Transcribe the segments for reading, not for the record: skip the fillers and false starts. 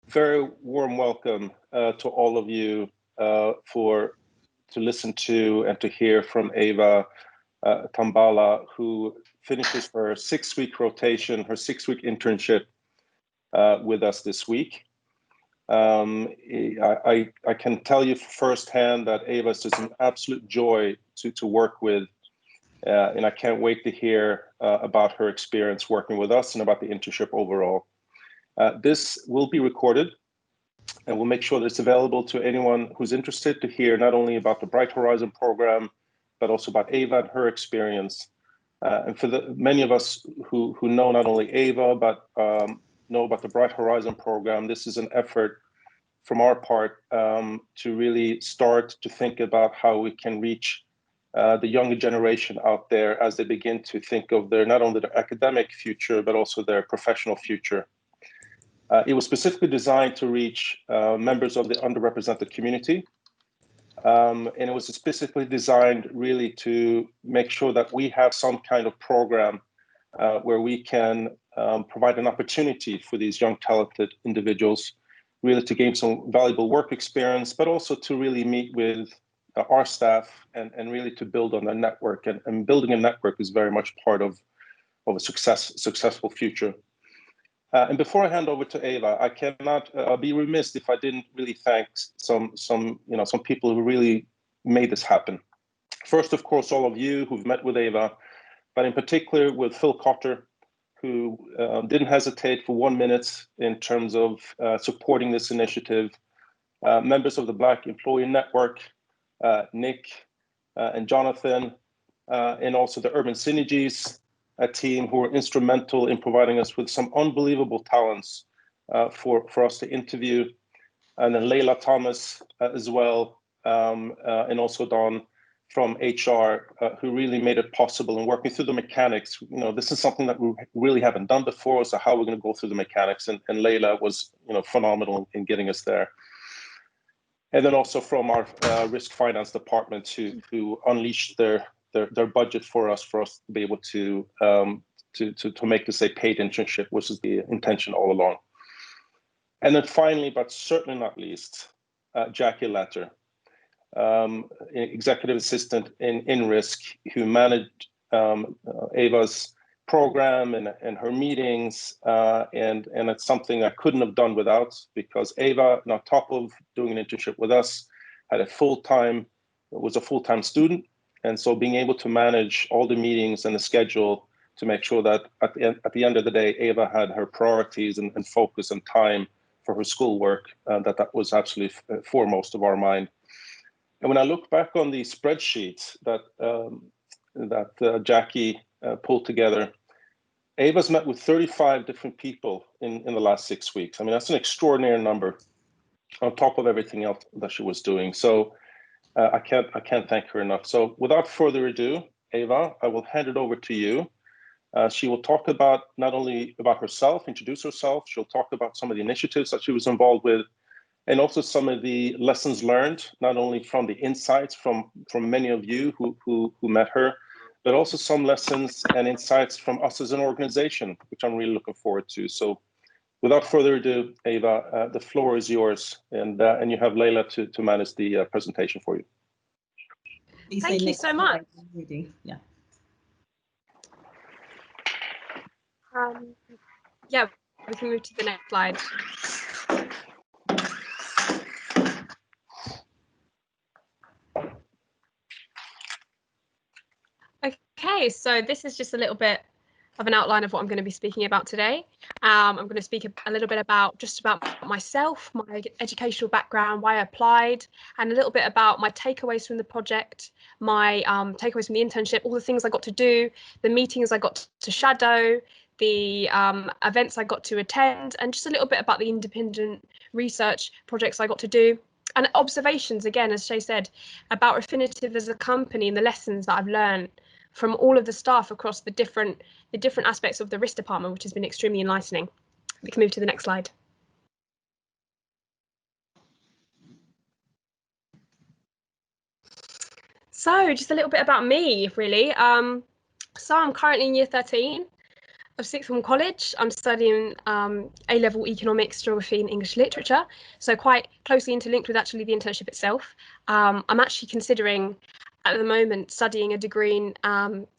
very warm welcome to all of you to listen to and to hear from Ava Tambala, who finishes her 6-week rotation, her 6-week internship with us this week. I can tell you firsthand that Ava is just an absolute joy to work with, and I can't wait to hear about her experience working with us and about the internship overall. This will be recorded, and we'll make sure that it's available to anyone who's interested to hear not only about the Bright Horizon program, but also about Ava and her experience. And for the many of us who know not only Ava, but know about the Bright Horizon program, this is an effort from our part to really start to think about how we can reach the younger generation out there as they begin to think of not only their academic future, but also their professional future. It was specifically designed to reach members of the underrepresented community. And it was specifically designed really to make sure that we have some kind of program where we can provide an opportunity for these young talented individuals really to gain some valuable work experience, but also to really meet with our staff and really to build on their network. And building a network is very much part of a successful future. And before I hand over to Ava, I cannot be remiss if I didn't really thank some people who really made this happen. First, of course, all of you who've met with Ava, but in particular with Phil Cotter, who didn't hesitate for 1 minute in terms of supporting this initiative. Members of the Black Employee Network, Nick and Jonathan, and also the Urban Synergies team, who were instrumental in providing us with some unbelievable talents for us to interview. And then Layla Thomas as well, and also Don from HR, who really made it possible and working through the mechanics. This is something that we really haven't done before, so how we're going to go through the mechanics. And Layla was phenomenal in getting us there. And then also from our risk finance department who unleashed their budget for us to be able to make this a paid internship, which is the intention all along. And then finally, but certainly not least, Jackie Letter, executive assistant in risk, who managed Ava's program and her meetings, and it's something I couldn't have done without, because Ava, on top of doing an internship with us, was a full-time student. And so being able to manage all the meetings and the schedule to make sure that at the end of the day, Ava had her priorities and focus and time for her schoolwork, that was absolutely foremost of our mind. And when I look back on the spreadsheets that Jackie pulled together, Ava's met with 35 different people in the last 6 weeks. I mean, that's an extraordinary number on top of everything else that she was doing. So I can't thank her enough. So without further ado, Ava, I will hand it over to you. She will talk about not only about herself, introduce herself. She'll talk about some of the initiatives that she was involved with, and also some of the lessons learned, not only from the insights from many of you who met her, but also some lessons and insights from us as an organization, which I'm really looking forward to. So without further ado, Ava, the floor is yours, and you have Layla to manage the presentation for you. Thank you so much. Yeah. Yeah, we can move to the next slide. Okay, so this is just a little bit of an outline of what I'm going to be speaking about today. I'm going to speak a little bit about myself, my educational background, why I applied, and a little bit about my takeaways from the project, my takeaways from the internship, all the things I got to do, the meetings I got to shadow, the events I got to attend, and just a little bit about the independent research projects I got to do. And observations, again, as Shay said, about Refinitiv as a company and the lessons that I've learned from all of the staff across the different aspects of the risk department, which has been extremely enlightening. We can move to the next slide. So just a little bit about me, really. So I'm currently in year 13. of sixth form college. I'm studying A-level economics, geography and English literature, so quite closely interlinked with actually the internship itself. I'm actually considering at the moment studying a degree in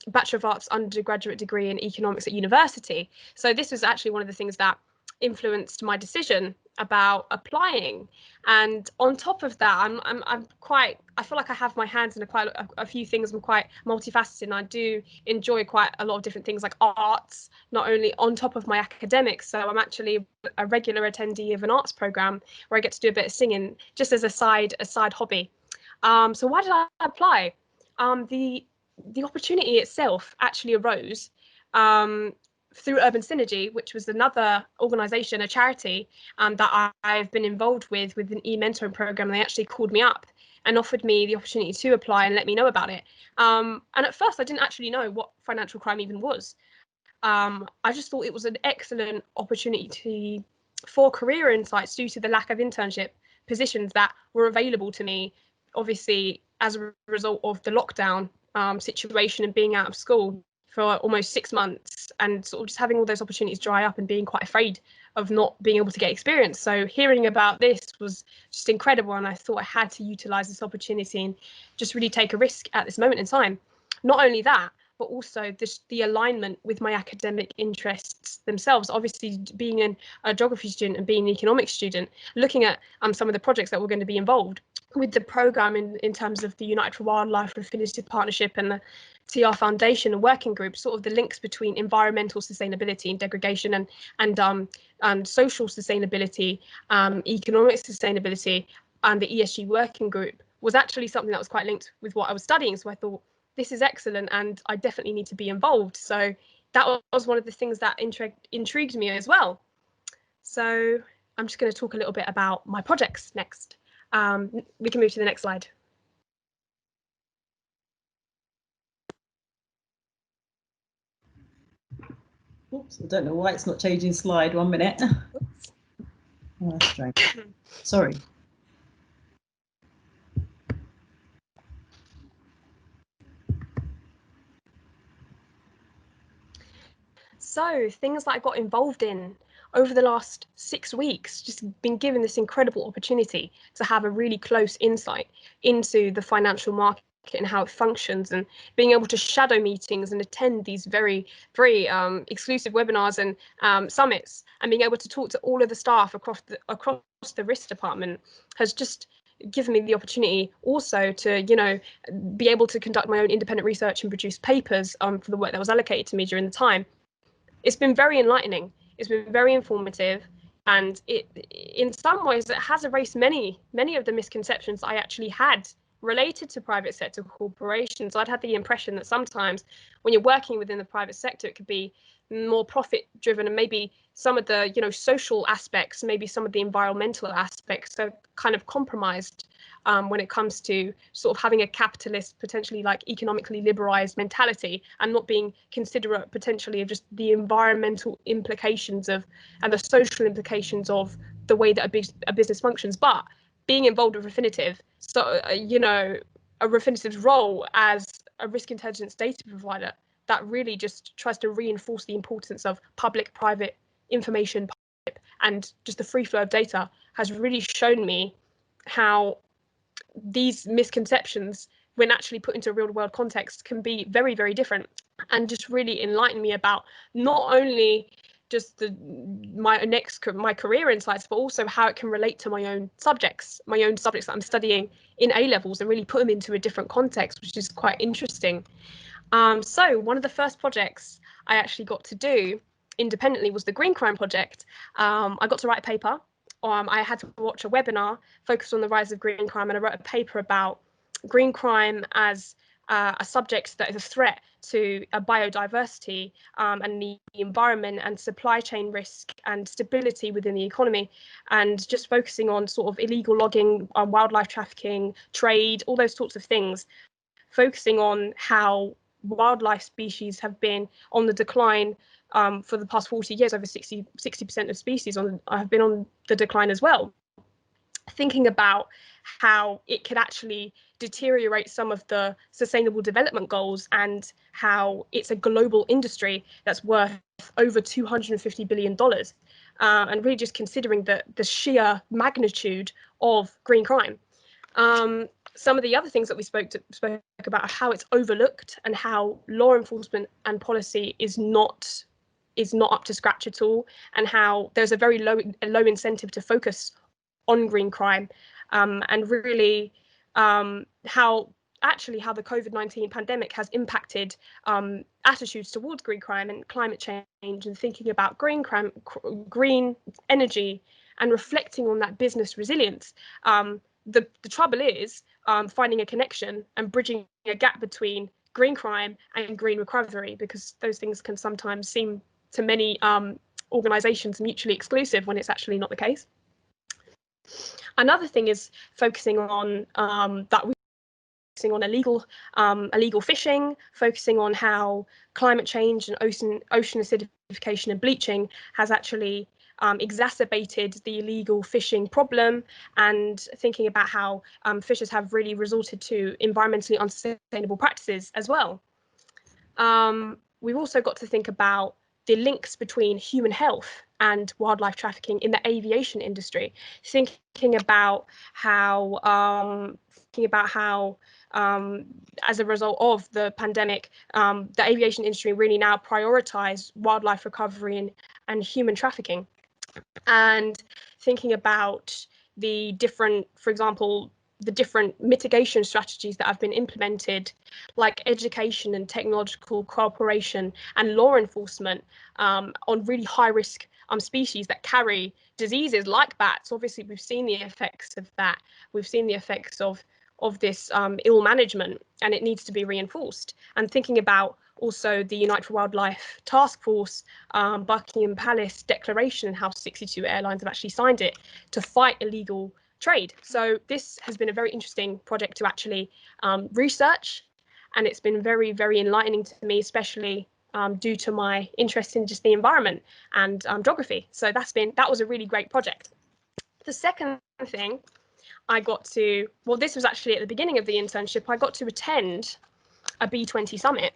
Bachelor of Arts undergraduate degree in economics at university. So this was actually one of the things that influenced my decision about applying. And on top of that, I feel like I have my hands in quite a few things. I'm quite multifaceted, and I do enjoy quite a lot of different things like arts, not only on top of my academics. So I'm actually a regular attendee of an arts program where I get to do a bit of singing just as a side hobby. So why did I apply? The opportunity itself actually arose through Urban Synergy, which was another organisation, a charity that I've been involved with an e-mentoring programme. They actually called me up and offered me the opportunity to apply and let me know about it. And at first, I didn't actually know what financial crime even was. I just thought it was an excellent opportunity for career insights due to the lack of internship positions that were available to me, obviously, as a result of the lockdown situation and being out of school for almost 6 months and sort of just having all those opportunities dry up and being quite afraid of not being able to get experience. So hearing about this was just incredible, and I thought I had to utilise this opportunity and just really take a risk at this moment in time. Not only that, but also the alignment with my academic interests themselves. Obviously, being a geography student and being an economics student, looking at some of the projects that were going to be involved with the programme in terms of the United for Wildlife Refinitiv Partnership and the TR Foundation and working groups, sort of the links between environmental sustainability and degradation and social sustainability, economic sustainability, and the ESG working group was actually something that was quite linked with what I was studying. So I thought, this is excellent and I definitely need to be involved. So that was one of the things that intrigued me as well. So I'm just going to talk a little bit about my projects next. We can move to the next slide. Oops, I don't know why it's not changing slide. 1 minute. Oh, that's strange. Sorry. So things that I got involved in over the last 6 weeks, just been given this incredible opportunity to have a really close insight into the financial market and how it functions, and being able to shadow meetings and attend these very exclusive webinars and summits, and being able to talk to all of the staff across the risk department has just given me the opportunity also to, be able to conduct my own independent research and produce papers for the work that was allocated to me during the time. It's been very enlightening. It's been very informative, and in some ways, it has erased many of the misconceptions I actually had related to private sector corporations. I'd had the impression that sometimes when you're working within the private sector, it could be more profit driven, and maybe some of the social aspects, maybe some of the environmental aspects are kind of compromised when it comes to sort of having a capitalist, potentially like economically liberalized mentality, and not being considerate potentially of just the environmental implications of and the social implications of the way that a business functions. But being involved with Refinitiv, so a Refinitiv's role as a risk intelligence data provider, that really just tries to reinforce the importance of public-private information and just the free flow of data, has really shown me how these misconceptions, when actually put into a real world context, can be very, very different, and just really enlightened me about not only just my career insights, but also how it can relate to my own subjects that I'm studying in A-levels, and really put them into a different context, which is quite interesting. So one of the first projects I actually got to do independently was the Green Crime Project. I got to write a paper. I had to watch a webinar focused on the rise of green crime, and I wrote a paper about green crime as a subject that is a threat to biodiversity and the environment and supply chain risk and stability within the economy, and just focusing on sort of illegal logging, wildlife trafficking, trade, all those sorts of things, focusing on how wildlife species have been on the decline for the past 40 years. Over 60% of species have been on the decline as well. thinking about how it could actually deteriorate some of the sustainable development goals, and how it's a global industry that's worth over $250 billion. And really just considering the sheer magnitude of green crime. Some of the other things that we spoke about are how it's overlooked, and how law enforcement and policy is not up to scratch at all, and how there's a very low incentive to focus on green crime, and really how the COVID-19 pandemic has impacted attitudes towards green crime and climate change, and thinking about green crime, green energy, and reflecting on that business resilience. The trouble is finding a connection and bridging a gap between green crime and green recovery, because those things can sometimes seem to many organisations mutually exclusive when it's actually not the case. Another thing is focusing on focusing on illegal fishing, focusing on how climate change and ocean acidification and bleaching has actually exacerbated the illegal fishing problem, and thinking about how fishers have really resorted to environmentally unsustainable practices as well. We've also got to think about the links between human health and wildlife trafficking in the aviation industry, thinking about how as a result of the pandemic, the aviation industry really now prioritize wildlife recovery and human trafficking, and thinking about the different, for example, the different mitigation strategies that have been implemented, like education and technological cooperation and law enforcement on really high risk species that carry diseases like bats. Obviously, we've seen the effects of that. We've seen the effects of this ill management, and it needs to be reinforced. And thinking about also the Unite for Wildlife Task Force, Buckingham Palace Declaration, and how 62 airlines have actually signed it to fight illegal trade. So this has been a very interesting project to actually research, and it's been very, very enlightening to me, especially due to my interest in just the environment and geography. So that was a really great project. The second thing I got to, well, this was actually at the beginning of the internship, I got to attend a B20 summit.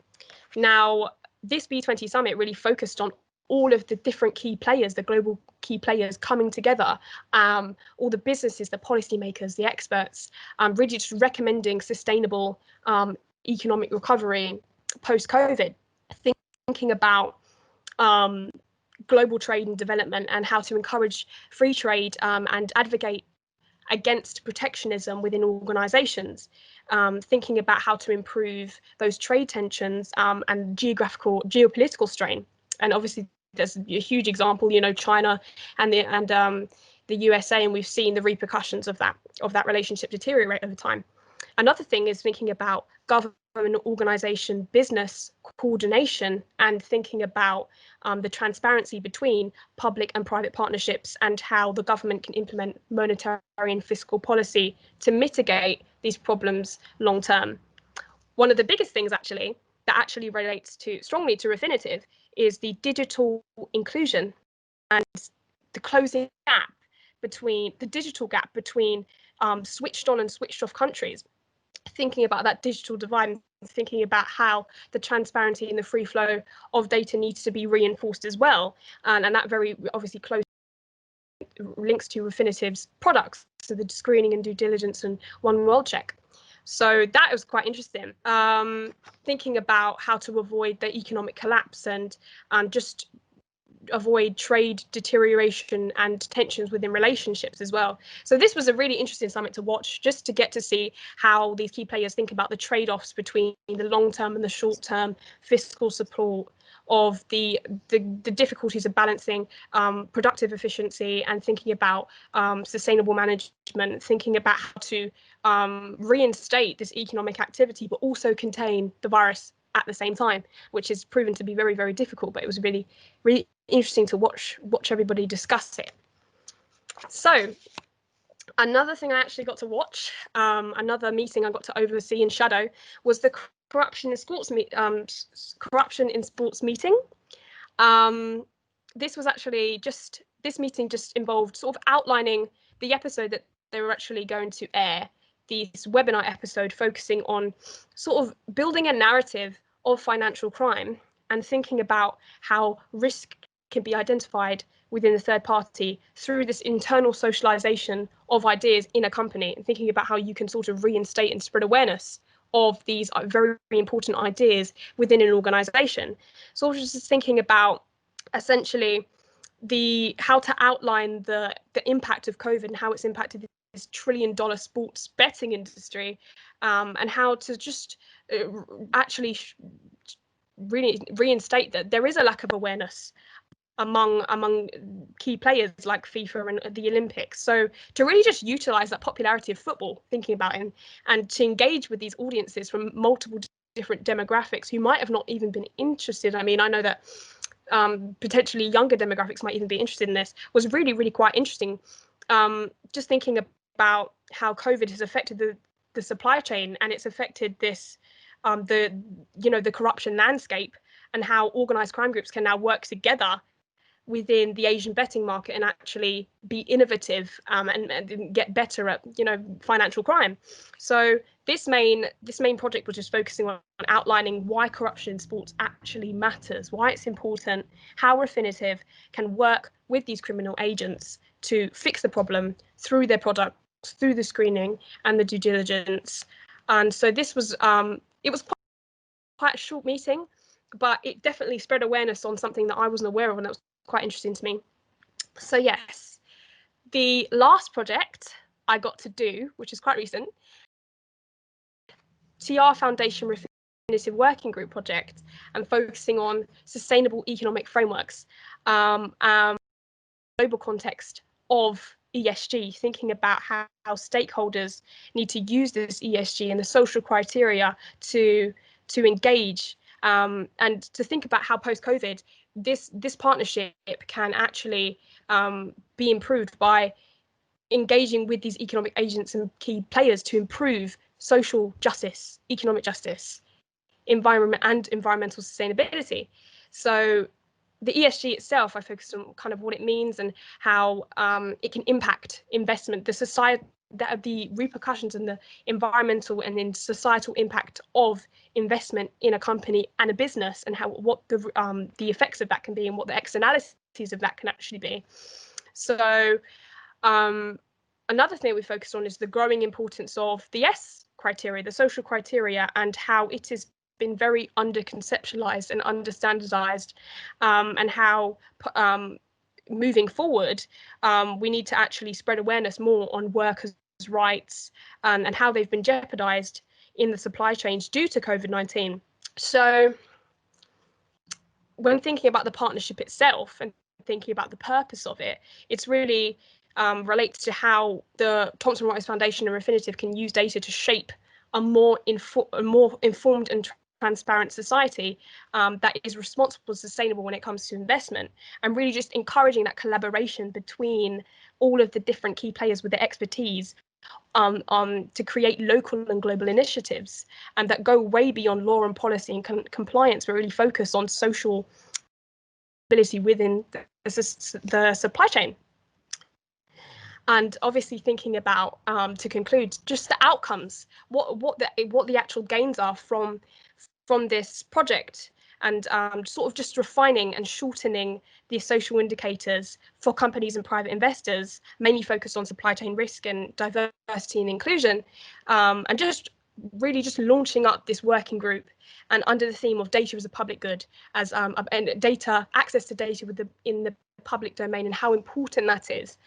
Now, this B20 summit really focused on all of the different key players, the global key players coming together, all the businesses, the policymakers, the experts, really just recommending sustainable economic recovery post-COVID, thinking about global trade and development, and how to encourage free trade and advocate against protectionism within organisations, thinking about how to improve those trade tensions and geopolitical strain. And obviously, there's a huge example, China and the USA, and we've seen the repercussions of that relationship deteriorate over time. Another thing is thinking about government, organisation, business coordination, and thinking about the transparency between public and private partnerships, and how the government can implement monetary and fiscal policy to mitigate these problems long term. One of the biggest things that actually relates strongly to Refinitiv is the digital inclusion and the closing gap between switched on and switched off countries. Thinking about that digital divide, and thinking about how the transparency and the free flow of data needs to be reinforced as well, and that very obviously close links to Refinitiv's products, so the screening and due diligence and One World Check. So that was quite interesting. Thinking about how to avoid the economic collapse and just avoid trade deterioration and tensions within relationships as well. So this was a really interesting summit to watch, just to get to see how these key players think about the trade-offs between the long-term and the short-term fiscal support, of the difficulties of balancing productive efficiency and thinking about sustainable management, thinking about how to reinstate this economic activity but also contain the virus at the same time, which has proven to be very, very difficult. But it was really, really interesting to watch everybody discuss it. So another thing I actually got to watch, another meeting I got to oversee and shadow, was the corruption in sports meeting. This was actually this meeting just involved sort of outlining the episode that they were actually going to air this webinar episode focusing on sort of building a narrative of financial crime and thinking about how risk can be identified within the third party through this internal socialization of ideas in a company, and thinking about how you can sort of reinstate and spread awareness of these very, very important ideas within an organization. So I was just thinking about essentially how to outline the impact of COVID and how it's impacted this trillion-dollar sports betting industry, and how to just actually really reinstate that there is a lack of awareness among key players like FIFA and the Olympics. So to really just utilize that popularity of football, thinking about it, and to engage with these audiences from multiple different demographics who might have not even been interested. I mean, I know that potentially younger demographics might even be interested in this, was really, really quite interesting. Just thinking about how COVID has affected the supply chain, and it's affected this the corruption landscape, and how organized crime groups can now work together within the Asian betting market and actually be innovative, and get better at financial crime. So this main project was just focusing on outlining why corruption in sports actually matters, why it's important, how Refinitiv can work with these criminal agents to fix the problem through their products, through the screening and the due diligence. And so this was it was quite a short meeting, but it definitely spread awareness on something that I wasn't aware of, and that was quite interesting to me. So yes, the last project I got to do, which is quite recent, TR Foundation Refinitiv Working Group project, and focusing on sustainable economic frameworks, global context of ESG, thinking about how stakeholders need to use this ESG and the social criteria to engage, and to think about how post-COVID this partnership can actually be improved by engaging with these economic agents and key players to improve social justice, economic justice, environment and environmental sustainability. So the ESG itself, I focused on kind of what it means and how it can impact investment, the society, the repercussions and the environmental and then societal impact of investment in a company and a business, and what the effects of that can be and what the externalities of that can actually be. So another thing we focused on is the growing importance of the S criteria, the social criteria, and how it has been very under-conceptualized and under-standardized, and how moving forward, we need to actually spread awareness more on workers' rights, and how they've been jeopardized in the supply chains due to COVID-19. So when thinking about the partnership itself and thinking about the purpose of it, it's really relates to how the Thomson Reuters Foundation and Refinitiv can use data to shape a more informed and transparent society that is responsible and sustainable when it comes to investment, and really just encouraging that collaboration between all of the different key players with their expertise to create local and global initiatives, and that go way beyond law and policy and compliance, but really focus on social ability within the supply chain. And obviously thinking about, to conclude, just the outcomes, what the actual gains are from this project, and sort of just refining and shortening the social indicators for companies and private investors, mainly focused on supply chain risk and diversity and inclusion, and just really just launching up this working group, and under the theme of data as a public good, as and access to data in the public domain, and how important that is.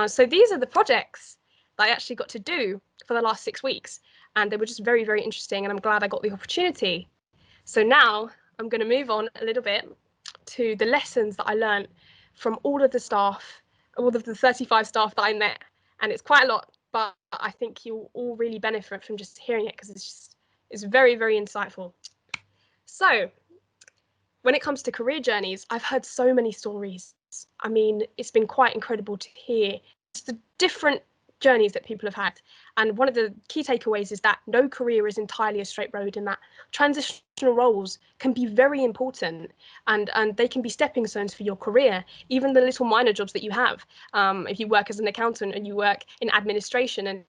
So these are the projects that I actually got to do for the last 6 weeks, and they were just very, very interesting, and I'm glad I got the opportunity. So now I'm going to move on a little bit to the lessons that I learned from all of the staff, all of the 35 staff that I met, and it's quite a lot, but I think you'll all really benefit from just hearing it, because it's very, very insightful. So when it comes to career journeys, I've heard so many stories. I mean, it's been quite incredible to hear the different journeys that people have had. And one of the key takeaways is that no career is entirely a straight road, and that transitional roles can be very important, and they can be stepping stones for your career. Even the little minor jobs that you have, if you work as an accountant and you work in administration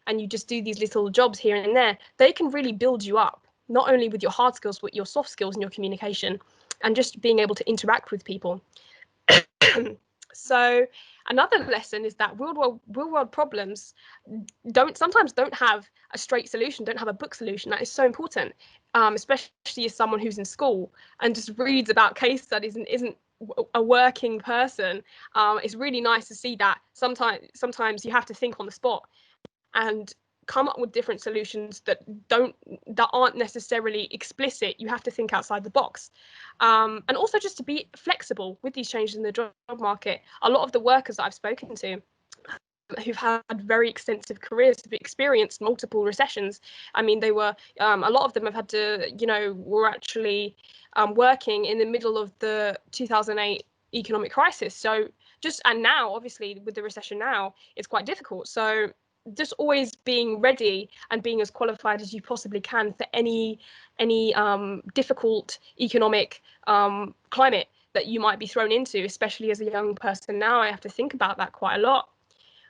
and you just do these little jobs here and there, they can really build you up, not only with your hard skills, but your soft skills and your communication, and just being able to interact with people. So another lesson is that real world problems sometimes don't have a straight solution, don't have a book solution. That is so important, especially as someone who's in school and just reads about case studies and isn't a working person. It's really nice to see that sometimes you have to think on the spot and come up with different solutions that aren't necessarily explicit. You have to think outside the box, and also just to be flexible with these changes in the job market. A lot of the workers that I've spoken to who've had very extensive careers have experienced multiple recessions. I mean, they were a lot of them have had to, were actually working in the middle of the 2008 economic crisis. So and now obviously with the recession now, it's quite difficult. So just always being ready and being as qualified as you possibly can for any difficult economic climate that you might be thrown into, especially as a young person now. I have to think about that quite a lot.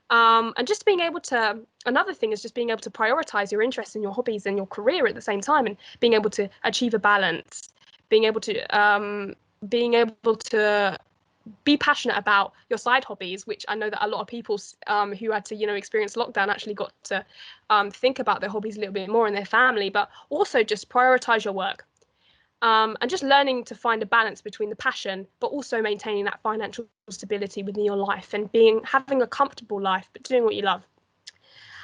And just being able to, another thing is just being able to prioritize your interests and your hobbies and your career at the same time, and being able to achieve a balance, being able to be passionate about your side hobbies, which I know that a lot of people who had to, experience lockdown actually got to think about their hobbies a little bit more in their family, but also just prioritize your work. And just learning to find a balance between the passion, but also maintaining that financial stability within your life and having a comfortable life, but doing what you love.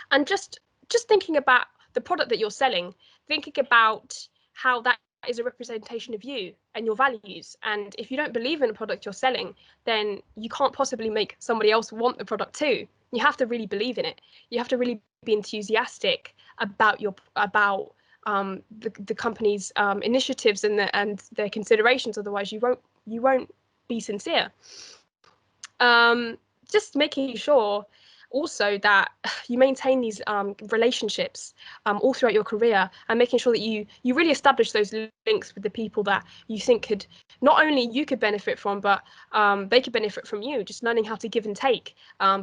And just thinking about the product that you're selling, thinking about how that is a representation of you and your values. And if you don't believe in the product you're selling, then you can't possibly make somebody else want the product too. You have to really believe in it. You have to really be enthusiastic about the company's initiatives and their considerations. Otherwise, you won't be sincere. Just making sure also that you maintain these relationships all throughout your career, and making sure that you really establish those links with the people that you think could not only you could benefit from, but they could benefit from you. Just learning how to give and take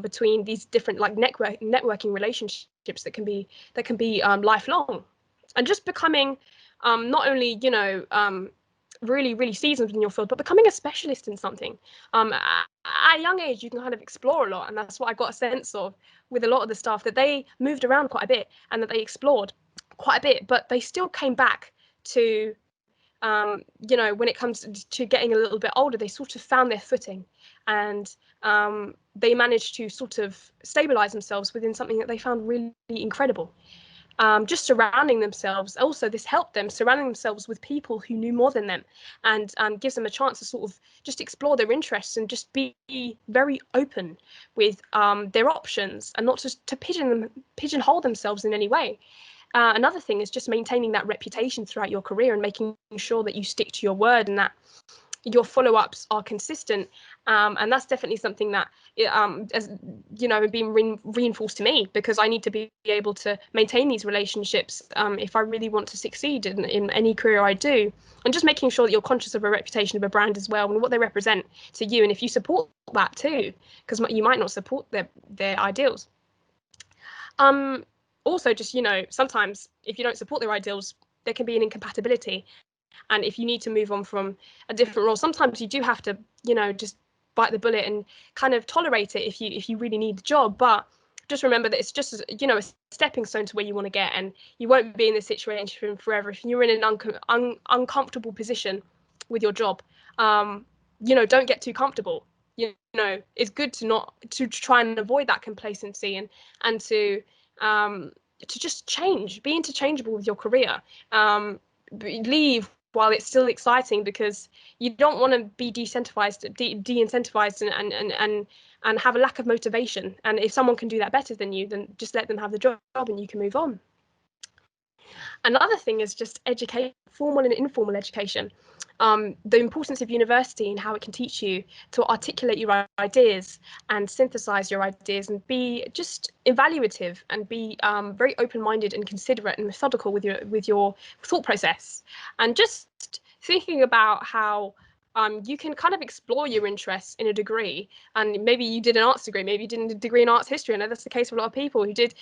between these different networking relationships that can be lifelong, and just becoming not only really, really seasoned in your field, but becoming a specialist in something. At a young age, you can kind of explore a lot, and that's what I got a sense of with a lot of the staff, that they moved around quite a bit and that they explored quite a bit, but they still came back to, when it comes to getting a little bit older, they sort of found their footing, and they managed to sort of stabilize themselves within something that they found really incredible. Just surrounding themselves. Also, this helped them surrounding themselves with people who knew more than them, and gives them a chance to sort of just explore their interests and just be very open with their options, and not just to pigeonhole themselves in any way. Another thing is just maintaining that reputation throughout your career and making sure that you stick to your word and that your follow-ups are consistent, and that's definitely something that has been reinforced to me, because I need to be able to maintain these relationships if I really want to succeed in any career I do. And just making sure that you're conscious of a reputation of a brand as well, and what they represent to you, and if you support that too, because you might not support their ideals. Also, just sometimes if you don't support their ideals, there can be an incompatibility. And if you need to move on from a different role, sometimes you do have to, just bite the bullet and kind of tolerate it if you really need the job. But just remember that it's just, a stepping stone to where you want to get, and you won't be in this situation forever. If you're in an uncomfortable position with your job, don't get too comfortable. It's good to try and avoid that complacency and to just change, be interchangeable with your career. Leave while it's still exciting, because you don't want to be de-incentivized and have a lack of motivation. And if someone can do that better than you, then just let them have the job and you can move on. Another thing is just education, formal and informal education. The importance of university and how it can teach you to articulate your ideas and synthesize your ideas and be just evaluative and be very open-minded and considerate and methodical with your thought process, and just thinking about how you can kind of explore your interests in a degree. And maybe you did an arts degree, maybe you did a degree in arts history. I know that's the case for a lot of people who did,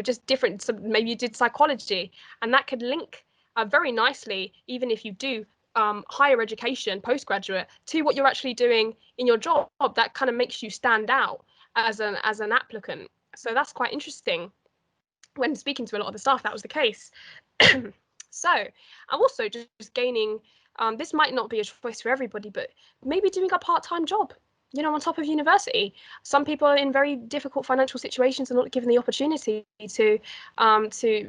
just different. So maybe you did psychology, and that could link very nicely, even if you do higher education, postgraduate, to what you're actually doing in your job. That kind of makes you stand out as an applicant. So that's quite interesting. When speaking to a lot of the staff, that was the case. So I'm also just gaining, this might not be a choice for everybody, but maybe doing a part-time job, on top of university. Some people are in very difficult financial situations and not given the opportunity to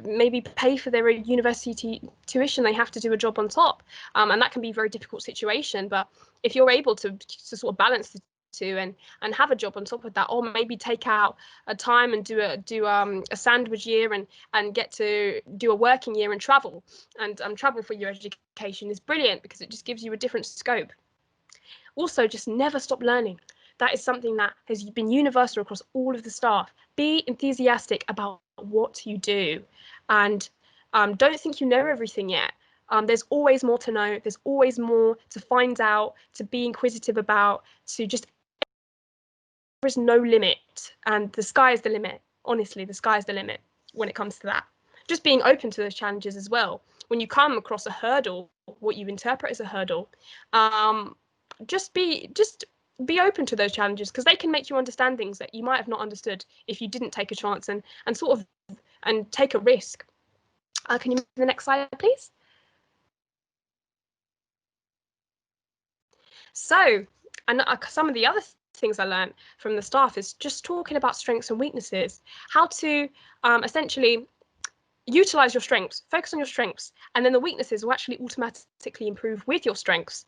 maybe pay for their university tuition. They have to do a job on top, and that can be a very difficult situation. But if you're able to sort of balance the two and have a job on top of that, or maybe take out a time and do a sandwich year and get to do a working year and travel for your education, is brilliant, because it just gives you a different scope. Also, just never stop learning. That is something that has been universal across all of the staff. Be enthusiastic about what you do, and don't think you know everything yet. There's always more to know. There's always more to find out, to be inquisitive about, to just, there is no limit, and the sky is the limit. Honestly, the sky is the limit when it comes to that. Just being open to those challenges as well. When you come across a hurdle, what you interpret as a hurdle, just be open to those challenges, because they can make you understand things that you might have not understood if you didn't take a chance and take a risk. Can you move to the next slide, please? So, and some of the other things I learned from the staff is just talking about strengths and weaknesses, how to essentially utilize your strengths, focus on your strengths, and then the weaknesses will actually automatically improve with your strengths,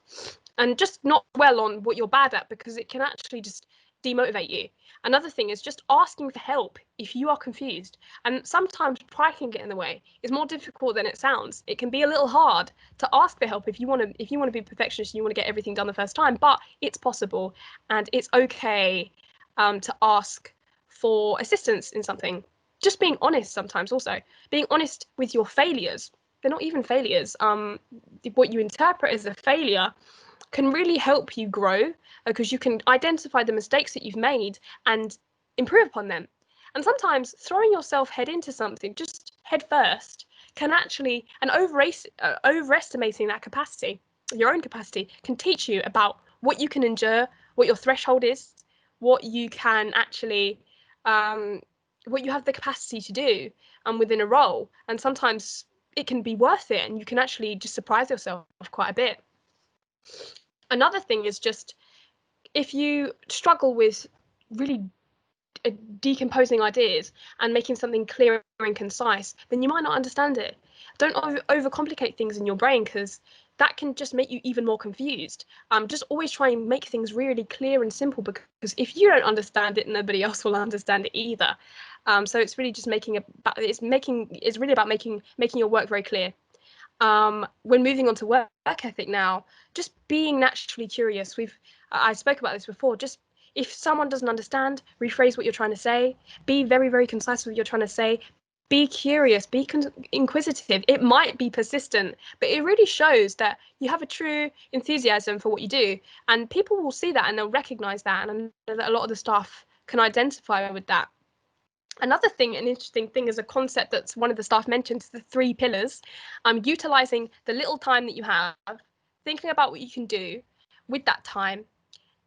and just not dwell on what you're bad at, because it can actually just demotivate you. Another thing is just asking for help if you are confused, and sometimes pride can get in the way. It's more difficult than it sounds. It can be a little hard to ask for help if you want to be perfectionist and you want to get everything done the first time, but it's possible, and it's okay to ask for assistance in something. Just being honest sometimes, also being honest with your failures. They're not even failures. What you interpret as a failure can really help you grow, because you can identify the mistakes that you've made and improve upon them. And sometimes throwing yourself head into something, just head first, can actually, and overestimating that capacity, your own capacity, can teach you about what you can endure, what your threshold is, what you can actually, what you have the capacity to do within a role. And sometimes it can be worth it, and you can actually just surprise yourself quite a bit. Another thing is just, if you struggle with really decomposing ideas and making something clear and concise, then you might not understand it. Don't overcomplicate things in your brain, because that can just make you even more confused. Just always try and make things really clear and simple, because if you don't understand it, nobody else will understand it either. So it's really just it's really about making your work very clear. When moving on to work ethic now, just being naturally curious. I spoke about this before. Just, if someone doesn't understand, rephrase what you're trying to say. Be very, very concise with what you're trying to say. Be curious, be inquisitive. It might be persistent, but it really shows that you have a true enthusiasm for what you do, and people will see that and they'll recognize that, and I know that a lot of the staff can identify with that. Another thing, an interesting thing, is a concept that's one of the staff mentioned, the 3 pillars. Utilizing the little time that you have, thinking about what you can do with that time,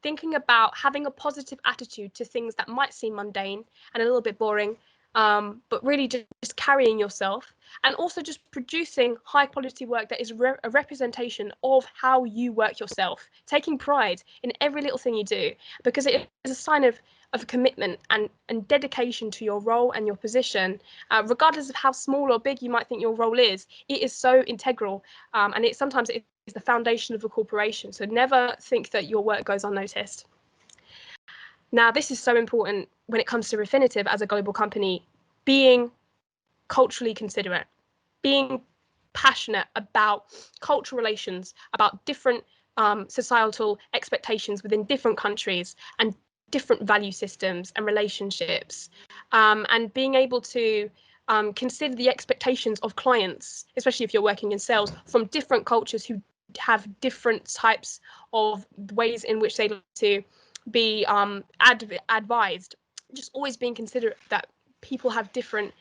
thinking about having a positive attitude to things that might seem mundane and a little bit boring, but really just carrying yourself, and also just producing high quality work that is a representation of how you work yourself, taking pride in every little thing you do, because it is a sign of commitment and dedication to your role and your position, regardless of how small or big you might think your role is. It is so integral, and sometimes it is the foundation of a corporation. So never think that your work goes unnoticed. Now, this is so important when it comes to Refinitiv as a global company, being culturally considerate. being passionate about cultural relations, about different societal expectations within different countries and different value systems and relationships, and being able to consider the expectations of clients, especially if you're working in sales, from different cultures who have different types of ways in which they like to be advised. Just always being considerate that people have different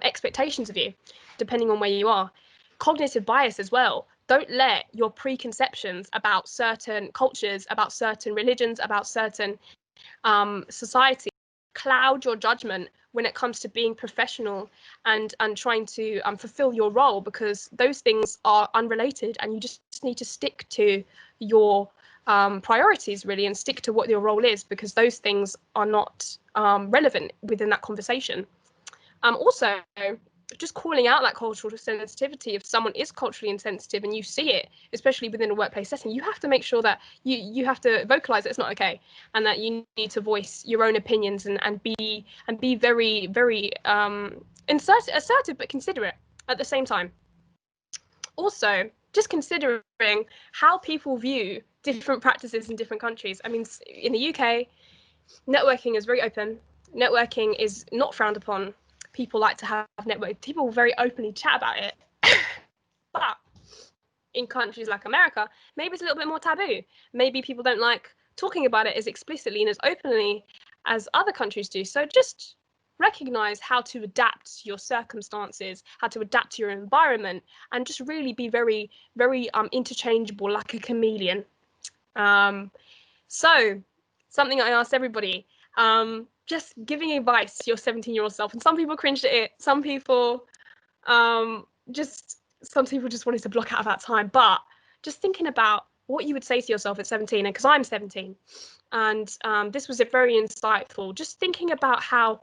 expectations of you, depending on where you are. Cognitive bias as well. Don't let your preconceptions about certain cultures, about certain religions, about certain society cloud your judgment when it comes to being professional and trying to fulfill your role, because those things are unrelated, and you just need to stick to your priorities really, and stick to what your role is, because those things are not relevant within that conversation. Also, just calling out that cultural sensitivity. If someone is culturally insensitive and you see it, especially within a workplace setting, you have to make sure that you have to vocalize that it's not okay, and that you need to voice your own opinions and be very, very assertive but considerate at the same time. Also, just considering how people view different practices in different countries. I mean, in the UK, networking is very open. Networking is not frowned upon. People like to have network. People very openly chat about it. But in countries like America, maybe it's a little bit more taboo. Maybe people don't like talking about it as explicitly and as openly as other countries do. So just recognize how to adapt to your circumstances, how to adapt to your environment, and just really be very, very interchangeable, like a chameleon. So something I asked everybody, just giving advice to your 17-year-old self. And some people cringed at it. Some people just wanted to block out of that time. But just thinking about what you would say to yourself at 17, and because I'm 17, and this was a very insightful, just thinking about how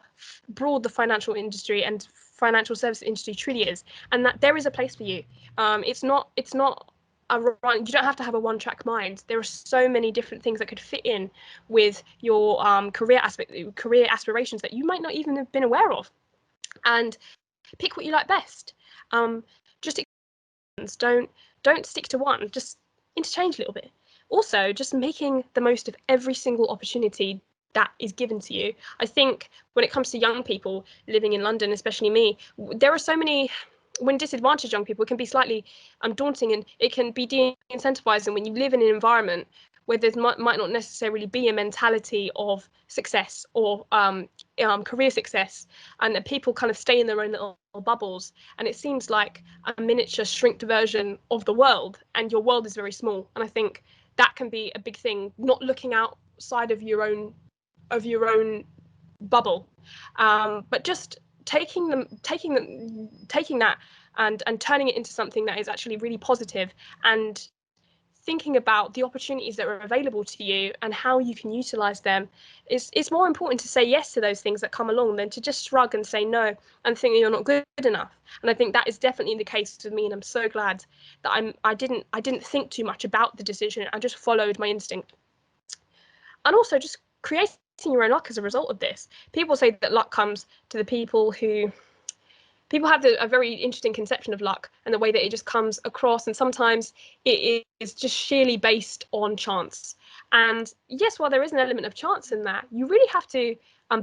broad the financial industry and financial service industry truly is, and that there is a place for you. It's not you don't have to have a one-track mind. There are so many different things that could fit in with your career aspirations that you might not even have been aware of, and pick what you like best. Just don't stick to one. Just interchange a little bit. Also, just making the most of every single opportunity that is given to you. I think when it comes to young people living in London, especially me, there are so many. When disadvantaged young people, it can be slightly daunting, and it can be de-incentivizing when you live in an environment where there might not necessarily be a mentality of success or career success, and that people kind of stay in their own little bubbles, and it seems like a miniature shrinked version of the world, and your world is very small. And I think that can be a big thing, not looking outside of your own bubble, but just taking that and turning it into something that is actually really positive, and thinking about the opportunities that are available to you and how you can utilize them. It's more important to say yes to those things that come along than to just shrug and say no and think that you're not good enough. And I think that is definitely the case with me, and I'm so glad that I didn't think too much about the decision. I just followed my instinct. And also just creating your own luck as a result of this. People say that luck comes to the people have a very interesting conception of luck and the way that it just comes across, and sometimes it is just sheerly based on chance. And yes, while there is an element of chance in that, you really have to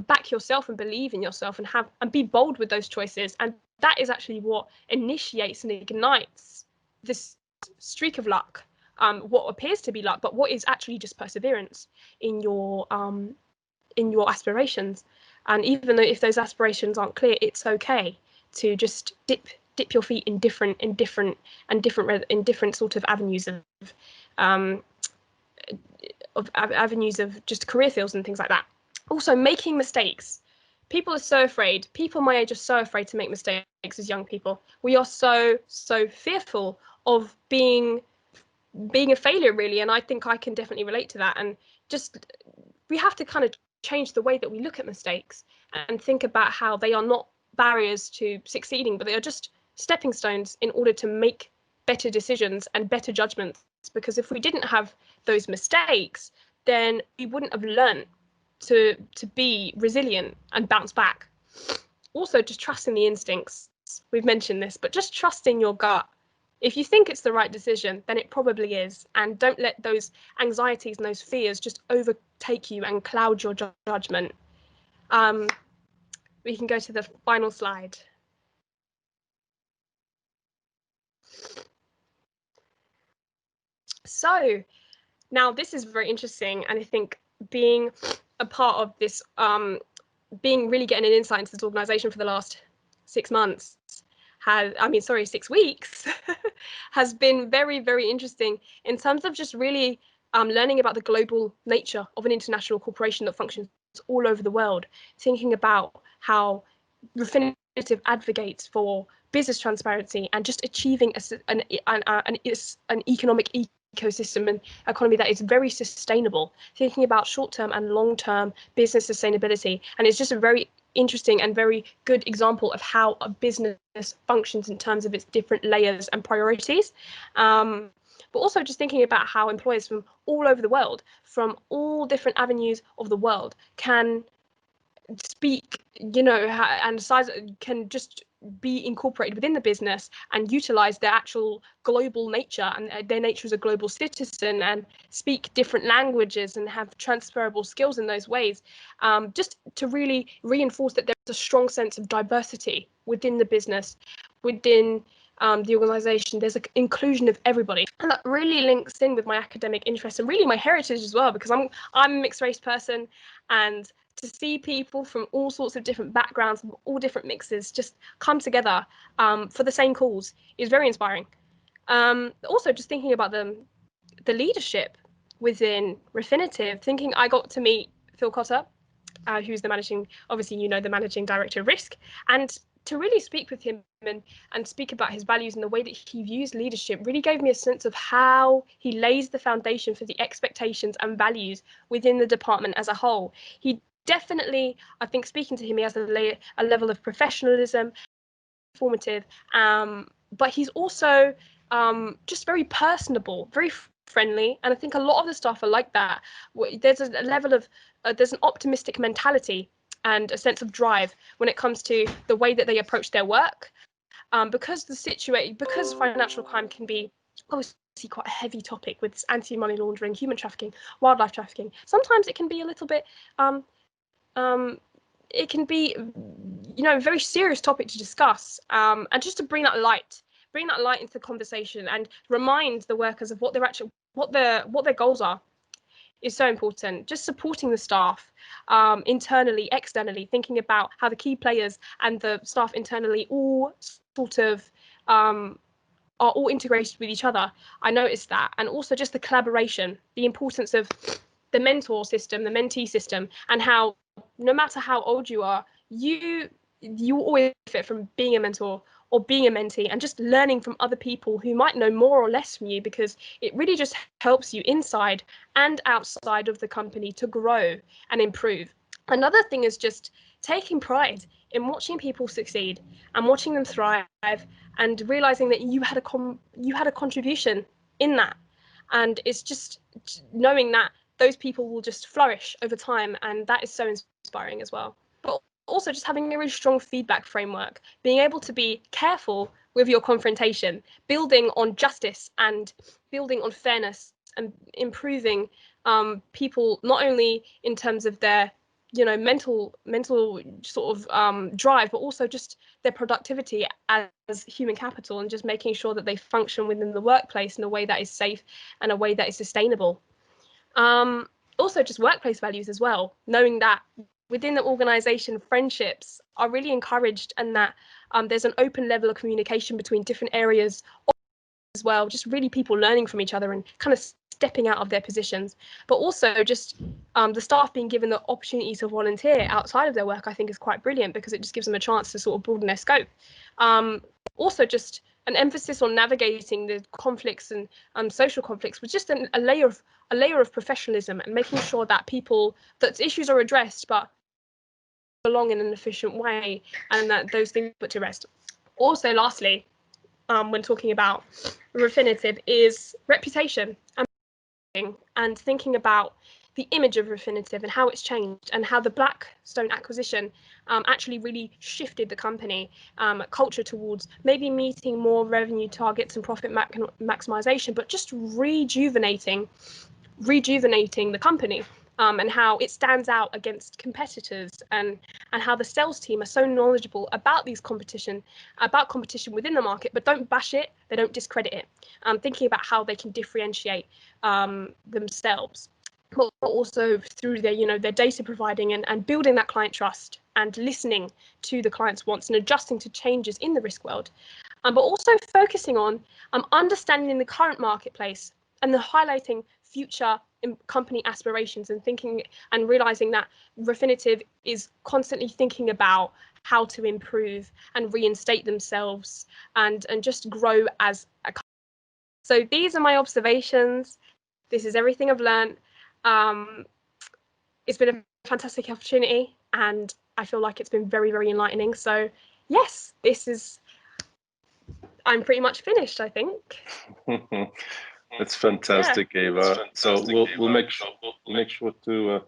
back yourself and believe in yourself and be bold with those choices. And that is actually what initiates and ignites this streak of luck, what appears to be luck, but what is actually just perseverance in your aspirations. And even though if those aspirations aren't clear, it's okay to just dip your feet in different sort of avenues of just career fields and things like that. Also, making mistakes. People are so afraid. People my age are so afraid to make mistakes as young people. We are so fearful of being a failure, really. And I think I can definitely relate to that. And just we have to kind of change the way that we look at mistakes and think about how they are not barriers to succeeding, but they are just stepping stones in order to make better decisions and better judgments. Because if we didn't have those mistakes, then we wouldn't have learned to be resilient and bounce back. Also, just trusting the instincts. we've mentioned this, but just trusting your gut. If you think it's the right decision, then it probably is. And don't let those anxieties and those fears just overtake you and cloud your judgment. We can go to the final slide. So now this is very interesting. And I think being a part of this, really getting an insight into this organization for the last 6 months, 6 weeks, has been very, very interesting in terms of just really learning about the global nature of an international corporation that functions all over the world, thinking about how Refinitiv advocates for business transparency and just achieving an economic ecosystem and economy that is very sustainable, thinking about short-term and long-term business sustainability. And it's just a very interesting and very good example of how a business functions in terms of its different layers and priorities. But also just thinking about how employers from all over the world, from all different avenues of the world, can speak, and can just be incorporated within the business and utilize their actual global nature and their nature as a global citizen and speak different languages and have transferable skills in those ways, just to really reinforce that there's a strong sense of diversity within the business, within the organization. There's an inclusion of everybody, and that really links in with my academic interest and really my heritage as well, because I'm a mixed race person, and to see people from all sorts of different backgrounds, all different mixes, just come together for the same cause is very inspiring. Also, just thinking about the leadership within Refinitiv, thinking I got to meet Phil Cotter, who's the managing director of risk, and to really speak with him and speak about his values and the way that he views leadership really gave me a sense of how he lays the foundation for the expectations and values within the department as a whole. He definitely, I think, speaking to him, he has a level of professionalism, informative, but he's also just very personable, very friendly, and I think a lot of the staff are like that. There's a level of there's an optimistic mentality and a sense of drive when it comes to the way that they approach their work, because financial crime can be obviously quite a heavy topic with anti-money laundering, human trafficking, wildlife trafficking. Sometimes it can be a little bit it can be, a very serious topic to discuss, and just to bring that light into the conversation and remind the workers of what their goals are is so important. Just supporting the staff internally, externally, thinking about how the key players and the staff internally all sort of are all integrated with each other. I noticed that, and also just the collaboration, the importance of the mentor system, the mentee system, and how no matter how old you are, you always benefit from being a mentor or being a mentee and just learning from other people who might know more or less from you, because it really just helps you inside and outside of the company to grow and improve. Another thing is just taking pride in watching people succeed and watching them thrive, and realizing that you had a contribution in that, and it's just knowing that those people will just flourish over time, and that is so inspiring as well. But also just having a really strong feedback framework, being able to be careful with your confrontation, building on justice and building on fairness, and improving people not only in terms of their mental sort of drive, but also just their productivity as human capital, and just making sure that they function within the workplace in a way that is safe and a way that is sustainable. Also just workplace values as well, knowing that within the organization, friendships are really encouraged, and that there's an open level of communication between different areas as well, just really people learning from each other and kind of stepping out of their positions. But also just the staff being given the opportunity to volunteer outside of their work, I think is quite brilliant, because it just gives them a chance to sort of broaden their scope. Also just an emphasis on navigating the conflicts and social conflicts with just a layer of professionalism, and making sure that issues are addressed but along in an efficient way, and that those things put to rest. Also, lastly, when talking about Refinitiv, is reputation and thinking about the image of Refinitiv and how it's changed, and how the Blackstone acquisition actually really shifted the company culture towards maybe meeting more revenue targets and profit maximization, but just rejuvenating the company. And how it stands out against competitors, and how the sales team are so knowledgeable about competition within the market, but don't bash it, they don't discredit it. Thinking about how they can differentiate themselves, but also through their data providing, and building that client trust, and listening to the client's wants and adjusting to changes in the risk world, but also focusing on understanding the current marketplace and the highlighting future company aspirations, and thinking and realizing that Refinitiv is constantly thinking about how to improve and reinstate themselves, and just grow as a company. So these are my observations. This is everything I've learned. It's been a fantastic opportunity, and I feel like it's been very, very enlightening. So yes, I'm pretty much finished, I think. That's fantastic, yeah. Ava. So we'll make sure to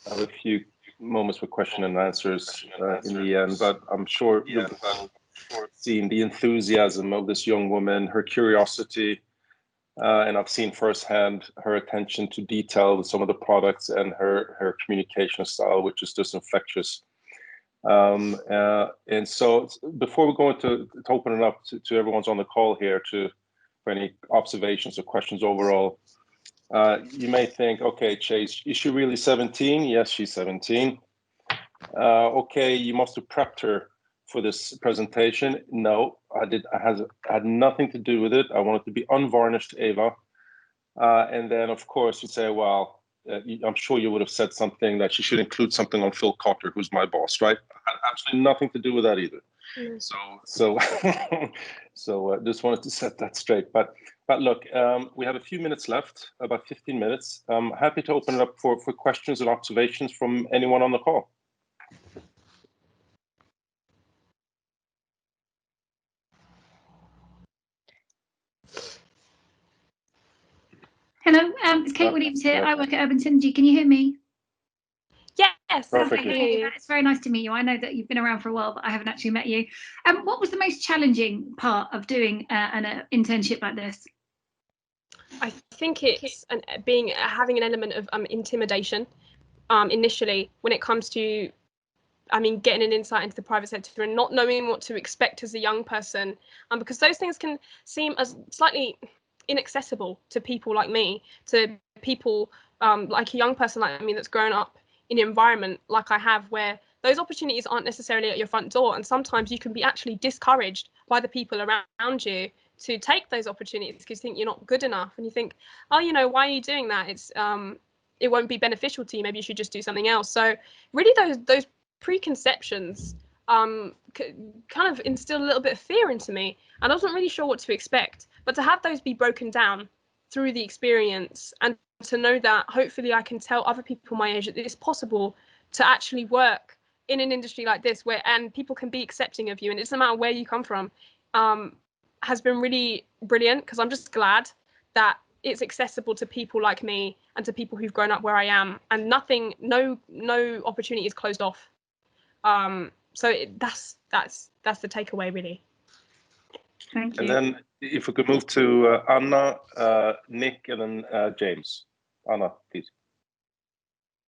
have a few moments for question and answers in the end. But I'm sure you've seen the enthusiasm of this young woman, her curiosity, and I've seen firsthand her attention to detail with some of the products, and her communication style, which is just infectious. And so before we go into to open it up to everyone's on the call here for any observations or questions overall, you may think, okay, Chase, is she really 17? Yes, she's 17. Okay, you must have prepped her for this presentation. No, I had nothing to do with it. I wanted to be unvarnished, Ava. And then, of course, you say, well, I'm sure you would have said something that she should include something on Phil Cotter, who's my boss, right? I had absolutely nothing to do with that either. So just wanted to set that straight. But look, we have a few minutes left, about 15 minutes. I'm happy to open it up for questions and observations from anyone on the call. Hello, it's Kate Williams here. I work at Urban Synergy. Can you hear me? Yes, perfectly. It's very nice to meet you. I know that you've been around for a while, but I haven't actually met you. What was the most challenging part of doing an internship like this? I think it's having an element of intimidation initially when it comes to, getting an insight into the private sector and not knowing what to expect as a young person, because those things can seem as slightly inaccessible to people like me, to people like a young person like me that's grown up in an environment like I have, where those opportunities aren't necessarily at your front door, and sometimes you can be actually discouraged by the people around you to take those opportunities because you think you're not good enough, and you think, oh, why are you doing that? It won't be beneficial to you. Maybe you should just do something else. So really, those preconceptions kind of instilled a little bit of fear into me, and I wasn't really sure what to expect. But to have those be broken down through the experience, and to know that hopefully I can tell other people my age that it's possible to actually work in an industry like this, and people can be accepting of you, and it doesn't matter where you come from, has been really brilliant, because I'm just glad that it's accessible to people like me and to people who've grown up where I am, and no opportunity is closed off. So that's the takeaway, really. Thank you. And then if we could move to Anna, Nick, and then James. Anna, please.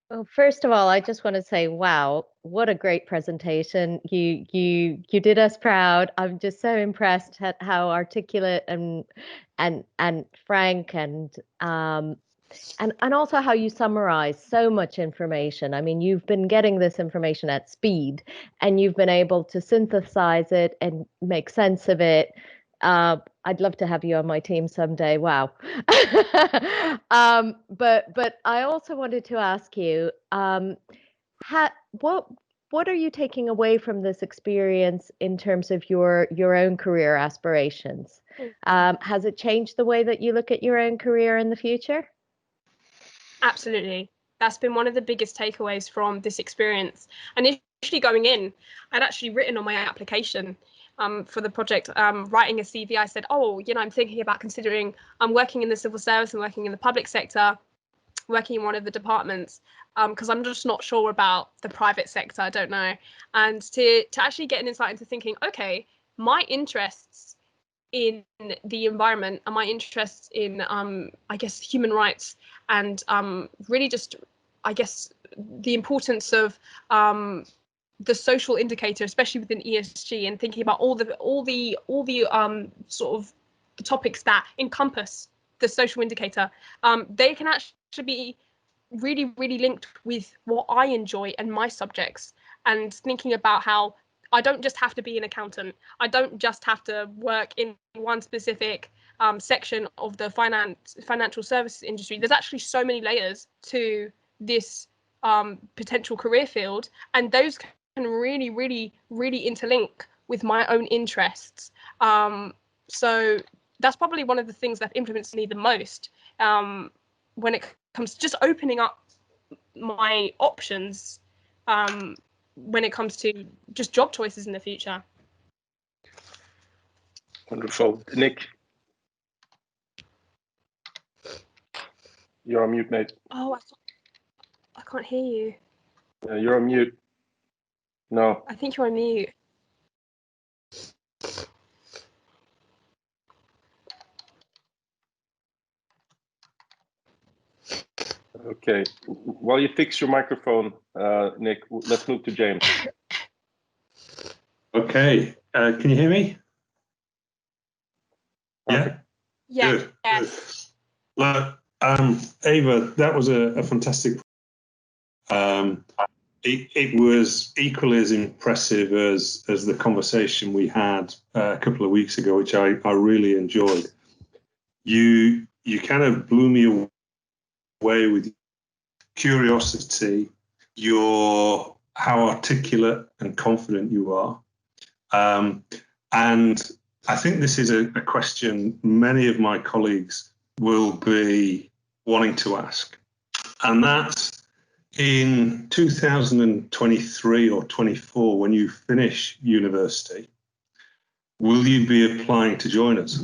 Well, first of all, I just want to say, wow, what a great presentation. You did us proud. I'm just so impressed at how articulate and frank and also how you summarize so much information. I mean, you've been getting this information at speed, and you've been able to synthesize it and make sense of it. I'd love to have you on my team someday. Wow. But I also wanted to ask you, what are you taking away from this experience in terms of your own career aspirations? Has it changed the way that you look at your own career in the future? Absolutely. That's been one of the biggest takeaways from this experience. And initially going in, I'd actually written on my application for the project, writing a CV, I said, I'm thinking about considering working in the civil service and working in the public sector. working in one of the departments, because I'm just not sure about the private sector. I don't know. And to actually get an insight into thinking, okay, my interests in the environment and my interests in, I guess, human rights, and really just, I guess, the importance of the social indicator, especially within ESG, and thinking about all the sort of topics that encompass the social indicator, they can actually be really, really linked with what I enjoy and my subjects, and thinking about how I don't just have to be an accountant. I don't just have to work in one specific section of the financial services industry. There's actually so many layers to this potential career field, and those can really, really, really interlink with my own interests. So that's probably one of the things that influenced me the most when it comes to just opening up my options when it comes to just job choices in the future. Wonderful. Nick, you're on mute, mate. Oh, I can't hear you. Yeah, you're on mute. No. I think you're on mute. Okay. While you fix your microphone, Nick, let's move to James. Okay. Can you hear me? Perfect. Yeah. Good. Good. Look, Ava, that was a fantastic. It was equally as impressive as the conversation we had a couple of weeks ago, which I really enjoyed. You kind of blew me away with curiosity, how articulate and confident you are. And I think this is a question many of my colleagues will be wanting to ask. And that's, in 2023 or 24, when you finish university, will you be applying to join us?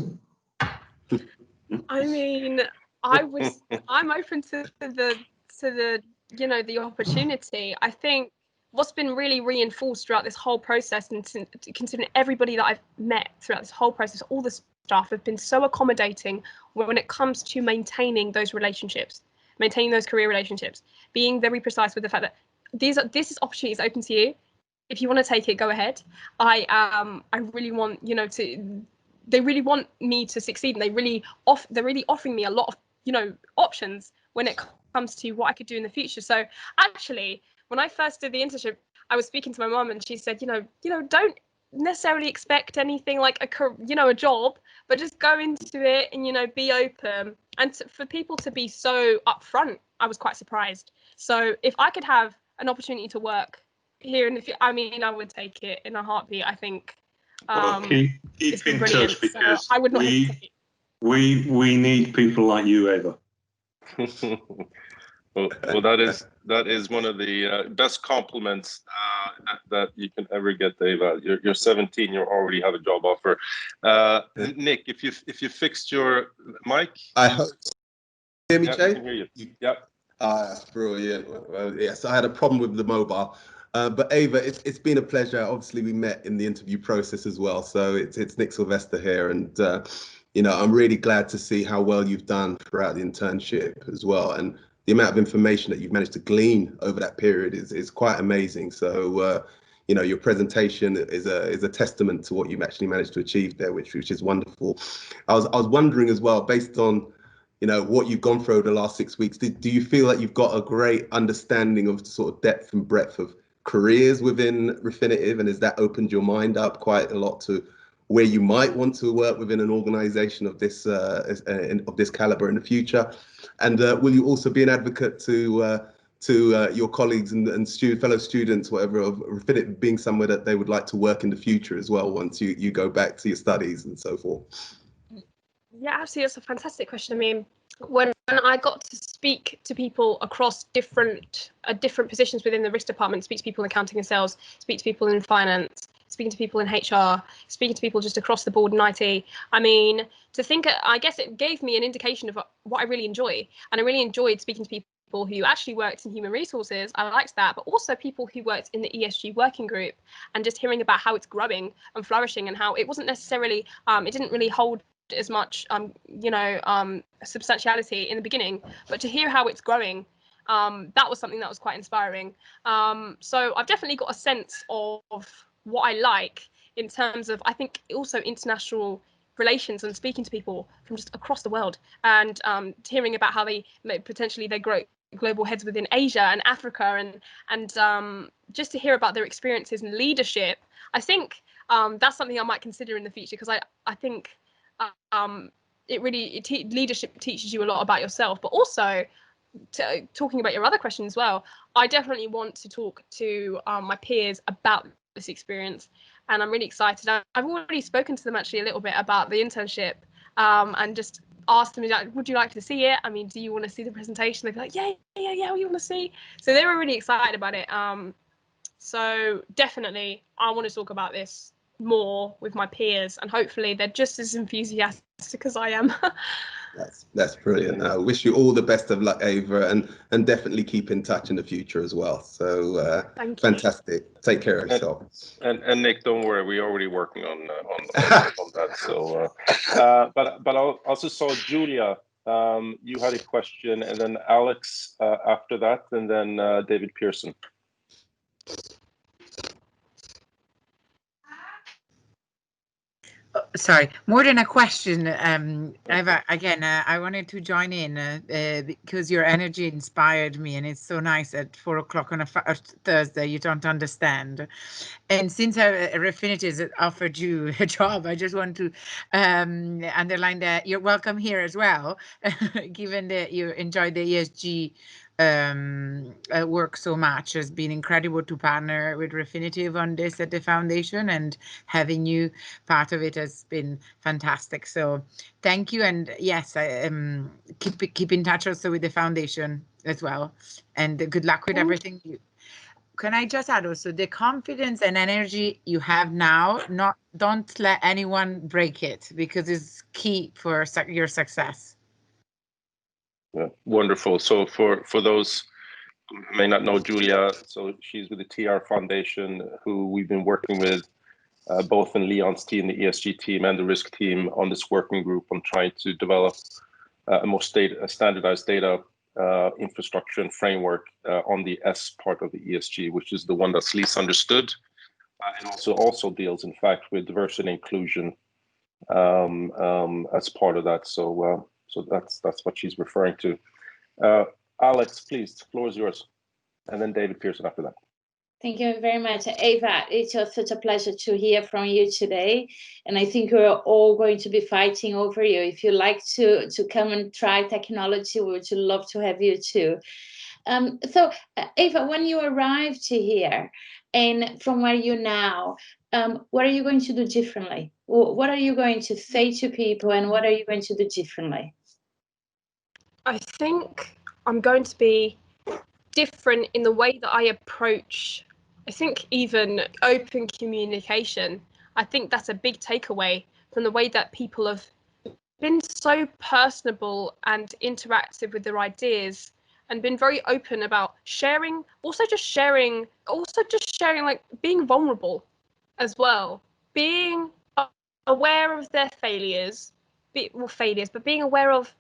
I mean, I'm open to the the opportunity. I think what's been really reinforced throughout this whole process, and considering everybody that I've met throughout this whole process, all the staff have been so accommodating when it comes to maintaining those relationships, maintaining those career relationships, being very precise with the fact that this opportunity is open to you. If you want to take it, go ahead. I really want, they really want me to succeed, and they're really offering me a lot of, options when it comes to what I could do in the future. So actually, when I first did the internship, I was speaking to my mom, and she said, don't necessarily expect anything like a job, but just go into it and be open. And for people to be so upfront, I was quite surprised. So if I could have an opportunity to work here in the future, I would take it in a heartbeat. I think Keep in touch, because I would not hesitate. We need people like you, Ava. Well, that is one of the best compliments that you can ever get, Ava. You're 17. You already have a job offer. Nick, if you fixed your mic, I hope. Hear me, yeah, Jay? I can hear you. Yep. That's brilliant. Well, yes, I had a problem with the mobile, but Ava, it's been a pleasure. Obviously, we met in the interview process as well. So it's Nick Sylvester here, and I'm really glad to see how well you've done throughout the internship as well, and the amount of information that you've managed to glean over that period is quite amazing. So your presentation is a testament to what you've actually managed to achieve there, which is wonderful. I was wondering as well, based on what you've gone through over the last 6 weeks, do you feel that you've got a great understanding of sort of depth and breadth of careers within Refinitiv, and has that opened your mind up quite a lot to where you might want to work within an organization of this caliber in the future? And will you also be an advocate to your colleagues and fellow students, whatever, of Refinitiv being somewhere that they would like to work in the future as well, once you go back to your studies and so forth? Yeah, absolutely. That's a fantastic question. I mean, when I got to speak to people across different positions within the risk department, speak to people in accounting and sales, speak to people in finance, speaking to people in HR, speaking to people just across the board in IT. I mean, to think, I guess it gave me an indication of what I really enjoy. And I really enjoyed speaking to people who actually worked in human resources. I liked that, but also people who worked in the ESG working group, and just hearing about how it's growing and flourishing, and how it wasn't necessarily, it didn't really hold as much, substantiality in the beginning, but to hear how it's growing, that was something that was quite inspiring. So I've definitely got a sense of what I like in terms of, I think, also international relations and speaking to people from just across the world, and hearing about how they potentially grow global heads within Asia and Africa, and just to hear about their experiences in leadership. I think that's something I might consider in the future, because I think leadership teaches you a lot about yourself, but also talking about your other question as well, I definitely want to talk to my peers about this experience, and I'm really excited. I've already spoken to them actually a little bit about the internship, and just asked them, would you like to see it? I mean, do you want to see the presentation? They'd be like, yeah, we want to see. So they were really excited about it. So definitely I want to talk about this more with my peers, and hopefully they're just as enthusiastic as I am. That's brilliant. I wish you all the best of luck, Ava, and definitely keep in touch in the future as well. So fantastic. Take care of yourself. And Nick, don't worry, we're already working on that. So, but I also saw Julia. You had a question, and then Alex after that, and then David Pearson. Sorry, more than a question. Again, I wanted to join in because your energy inspired me, and it's so nice at 4 o'clock on a Thursday. You don't understand. And since Refinitiv offered you a job, I just want to underline that you're welcome here as well, given that you enjoyed the ESG work so much. It's been incredible to partner with Refinitiv on this at the foundation, and having you part of it has been fantastic. So thank you, and yes, I keep in touch also with the foundation as well, and good luck with everything. Can I just add also the confidence and energy you have now? Don't let anyone break it, because it's key for your success. Yeah, wonderful. So for those who may not know Julia, so she's with the TR Foundation, who we've been working with both in Leon's team, the ESG team, and the risk team on this working group on trying to develop a more standardized data infrastructure and framework on the S part of the ESG, which is the one that's least understood, and also deals, in fact, with diversity and inclusion as part of that. So that's what she's referring to. Alex, please, the floor is yours, and then David Pearson after that. Thank you very much, Ava. It's just such a pleasure to hear from you today, and I think we're all going to be fighting over you. If you'd like to come and try technology, we would love to have you too. So, Ava, when you arrived here, and from where you're now, what are you going to do differently? What are you going to say to people, and what are you going to do differently? I think I'm going to be different in the way that I approach, I think, even open communication. I think that's a big takeaway from the way that people have been so personable and interactive with their ideas, and been very open about sharing, also sharing, like being vulnerable as well, being aware of their failures, but being aware of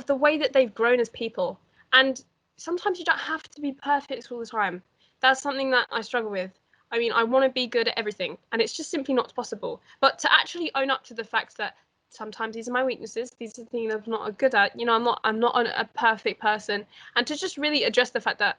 the way that they've grown as people. And sometimes you don't have to be perfect all the time. That's something that I struggle with. I mean, I want to be good at everything, and it's just simply not possible. But to actually own up to the fact that sometimes these are my weaknesses, these are the things I'm not good at, I'm not a perfect person, and to just really address the fact that,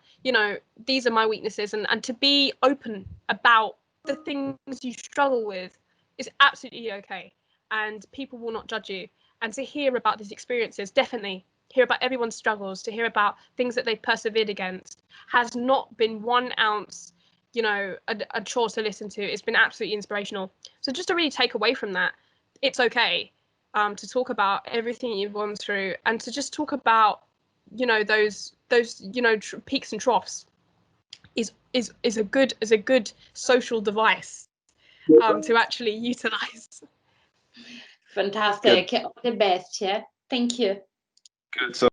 these are my weaknesses, and to be open about the things you struggle with is absolutely okay, and people will not judge you. And to hear about these experiences, definitely hear about everyone's struggles, to hear about things that they've persevered against, has not been 1 ounce, a chore to listen to. It's been absolutely inspirational. So just to really take away from that, it's okay to talk about everything you've gone through, and to just talk about, those peaks and troughs is a good social device. to actually utilize. Fantastic. All the best. Yeah. Thank you. Good. So,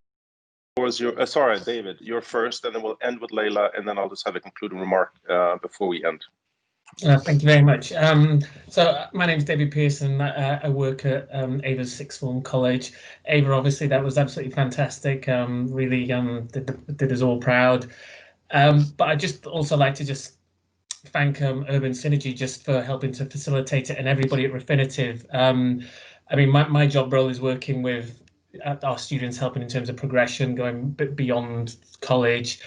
was your sorry, David, you're first, and then we'll end with Leila, and then I'll just have a concluding remark before we end. Thank you very much. So my name is David Pearson. I work at Ava's Sixth Form College. Ava, obviously, that was absolutely fantastic. Really did us all proud. But I just also like to just thank Urban Synergy just for helping to facilitate it, and everybody at Refinitiv. I mean, my job role is working with our students, helping in terms of progression, going beyond college.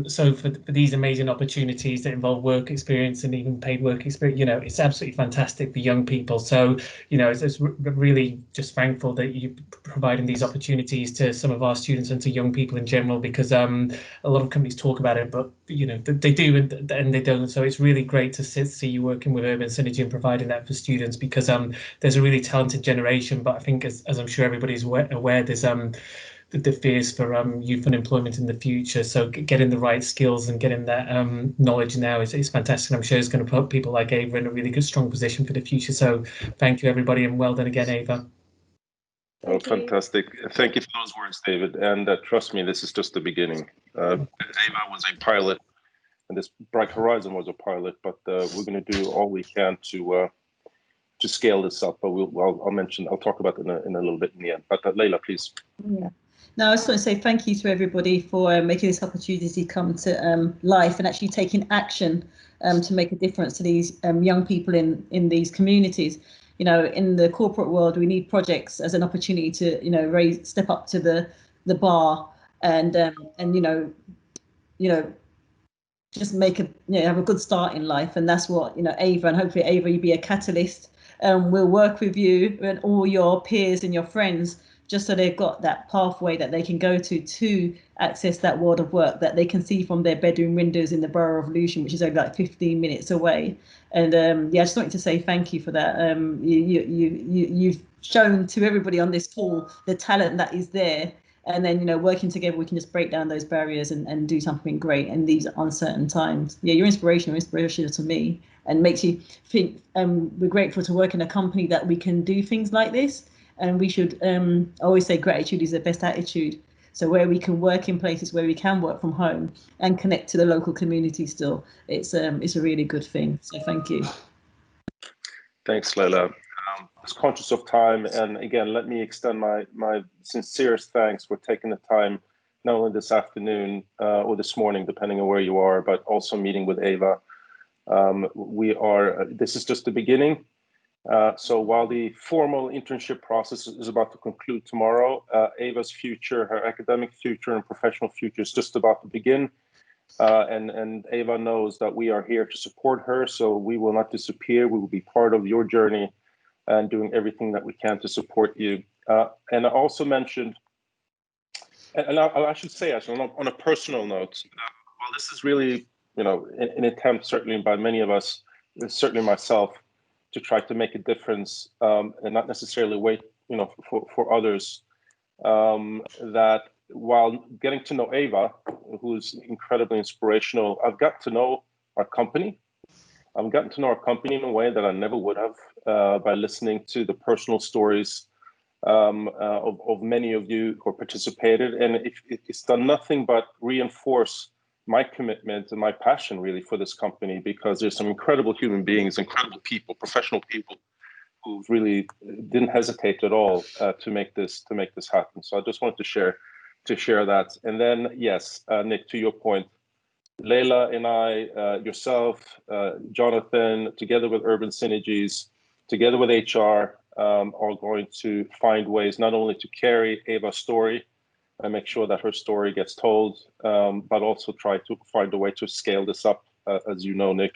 So for these amazing opportunities that involve work experience and even paid work experience, you know, it's absolutely fantastic for young people. So, you know, it's really just thankful that you're providing these opportunities to some of our students and to young people in general, because a lot of companies talk about it, but, you know, they do and they don't. So it's really great to see you working with Urban Synergy and providing that for students, because there's a really talented generation. But I think, as I'm sure everybody's aware, there's the fears for youth unemployment in the future. So getting the right skills and getting that knowledge now is fantastic. I'm sure it's going to put people like Ava in a really good, strong position for the future. So thank you, everybody, and well done again, Ava. Oh, fantastic. Thank you for those words, David. And trust me, this is just the beginning. Ava was a pilot, and this Bright Horizon was a pilot, but we're going to do all we can to scale this up. But I'll talk about it in a little bit in the end. But Leila, please. Yeah. No, I just want to say thank you to everybody for making this opportunity come to life and actually taking action to make a difference to these young people in these communities. You know, in the corporate world, we need projects as an opportunity to, you know, step up to the bar and just make have a good start in life. And that's what, you know, Ava, and hopefully Ava, you'll be a catalyst. We'll work with you and all your peers and your friends, just so they've got that pathway that they can go to access that world of work that they can see from their bedroom windows in the Borough of Luton, which is only like 15 minutes away. And I just wanted to say thank you for that. You've shown to everybody on this call the talent that is there. And then, you know, working together, we can just break down those barriers and do something great in these uncertain times. Yeah, you're inspirational to me, and makes you think we're grateful to work in a company that we can do things like this. And we should always say gratitude is the best attitude. So where we can work in places where we can work from home and connect to the local community still, it's a really good thing. So thank you. Thanks, Leila. Just conscious of time, and again, let me extend my sincerest thanks for taking the time, not only this afternoon or this morning, depending on where you are, but also meeting with Ava. This is just the beginning. So while the formal internship process is about to conclude tomorrow, Ava's future, her academic future and professional future, is just about to begin. And Ava knows that we are here to support her, so we will not disappear. We will be part of your journey and doing everything that we can to support you. And I also mentioned, and I should say, actually, on a personal note, while this is really, you know, an attempt, certainly by many of us, certainly myself, to try to make a difference and not necessarily wait, you know, for others. That while getting to know Ava, who's incredibly inspirational, I've got to know our company. I've gotten to know our company in a way that I never would have by listening to the personal stories of many of you who participated. And it's done nothing but reinforce my commitment and my passion really for this company, because there's some incredible human beings, incredible people, professional people who really didn't hesitate at all to make this happen. So I just wanted to share that. And then, yes, Nick, to your point, Leila and I, yourself, Jonathan, together with Urban Synergies, together with HR, are going to find ways not only to carry Ava's story and make sure that her story gets told, but also try to find a way to scale this up, as you know, Nick.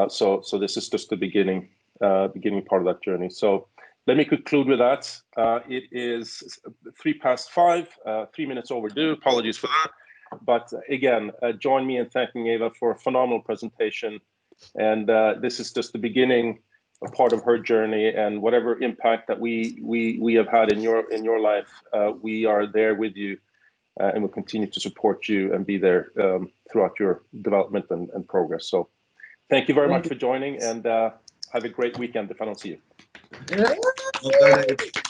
So this is just the beginning part of that journey. So let me conclude with that. It is 5:03, 3 minutes overdue. Apologies for that. But again, join me in thanking Ava for a phenomenal presentation. And this is just the beginning, a part of her journey, and whatever impact that we have had in your life, we are there with you, and we'll continue to support you and be there throughout your development and progress. So Thank you very much for joining, and have a great weekend if I don't see you. Well done, Ava.